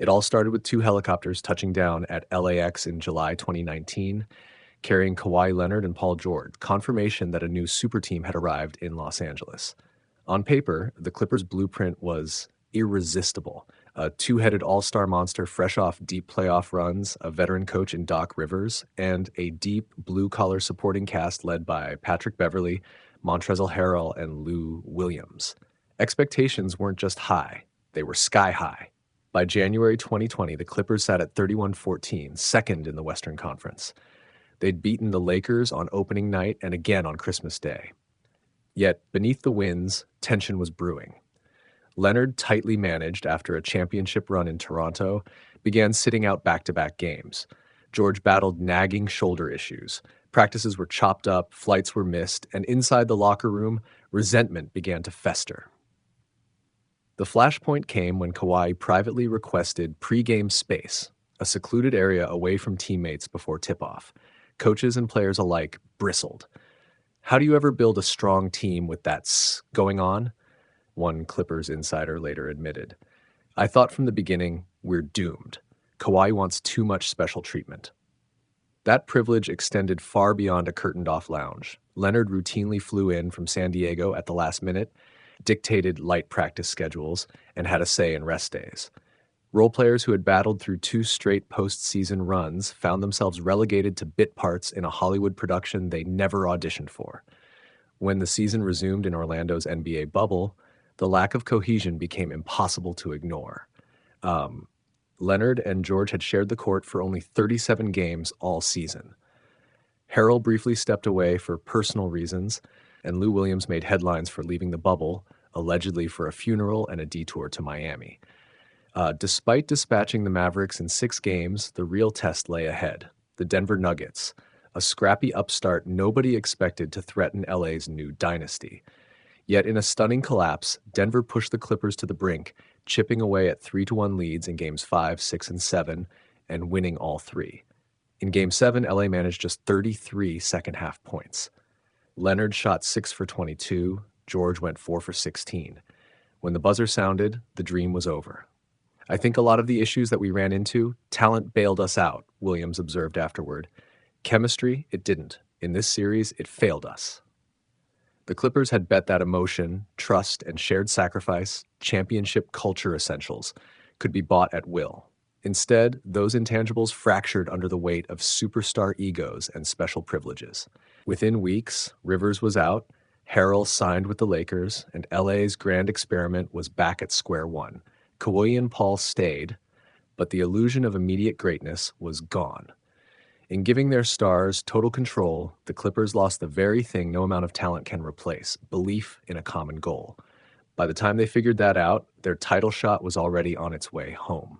It all started with two helicopters touching down at LAX in July 2019, carrying Kawhi Leonard and Paul George, confirmation that a new super team had arrived in Los Angeles. On paper, the Clippers' blueprint was irresistible. A two-headed all-star monster fresh off deep playoff runs, a veteran coach in Doc Rivers, and a deep blue-collar supporting cast led by Patrick Beverley, Montrezl Harrell, and Lou Williams. Expectations weren't just high, they were sky high. By January 2020, the Clippers sat at 31-14, second in the Western Conference. They'd beaten the Lakers on opening night and again on Christmas Day. Yet, beneath the wins, tension was brewing. Leonard, tightly managed after a championship run in Toronto, began sitting out back-to-back games. George battled nagging shoulder issues. Practices were chopped up, flights were missed, and inside the locker room, resentment began to fester. The flashpoint came when Kawhi privately requested pre-game space, a secluded area away from teammates before tip-off. Coaches and players alike bristled. How do you ever build a strong team with that going on? One Clippers insider later admitted. I thought from the beginning, we're doomed. Kawhi wants too much special treatment. That privilege extended far beyond a curtained-off lounge. Leonard routinely flew in from San Diego at the last minute, dictated light practice schedules, and had a say in rest days. Role players who had battled through two straight postseason runs found themselves relegated to bit parts in a Hollywood production they never auditioned for. When the season resumed in Orlando's NBA bubble, the lack of cohesion became impossible to ignore. Leonard and George had shared the court for only 37 games all season. Harrell briefly stepped away for personal reasons, and Lou Williams made headlines for leaving the bubble, allegedly for a funeral and a detour to Miami. Despite dispatching the Mavericks in 6 games, the real test lay ahead. The Denver Nuggets, a scrappy upstart nobody expected to threaten LA's new dynasty. Yet in a stunning collapse, Denver pushed the Clippers to the brink, chipping away at 3-1 leads in games 5, 6, and 7, and winning all 3. In game 7, LA managed just 33 second-half points. Leonard shot 6 for 22, George went 4 for 16. When the buzzer sounded, the dream was over. I think a lot of the issues that we ran into, talent bailed us out, Williams observed afterward. Chemistry, it didn't. In this series, it failed us. The Clippers had bet that emotion, trust, and shared sacrifice, championship culture essentials, could be bought at will. Instead, those intangibles fractured under the weight of superstar egos and special privileges. Within weeks, Rivers was out, Harrell signed with the Lakers, and LA's grand experiment was back at square one. Kawhi and Paul stayed, but the illusion of immediate greatness was gone. In giving their stars total control, the Clippers lost the very thing no amount of talent can replace, belief in a common goal. By the time they figured that out, their title shot was already on its way home.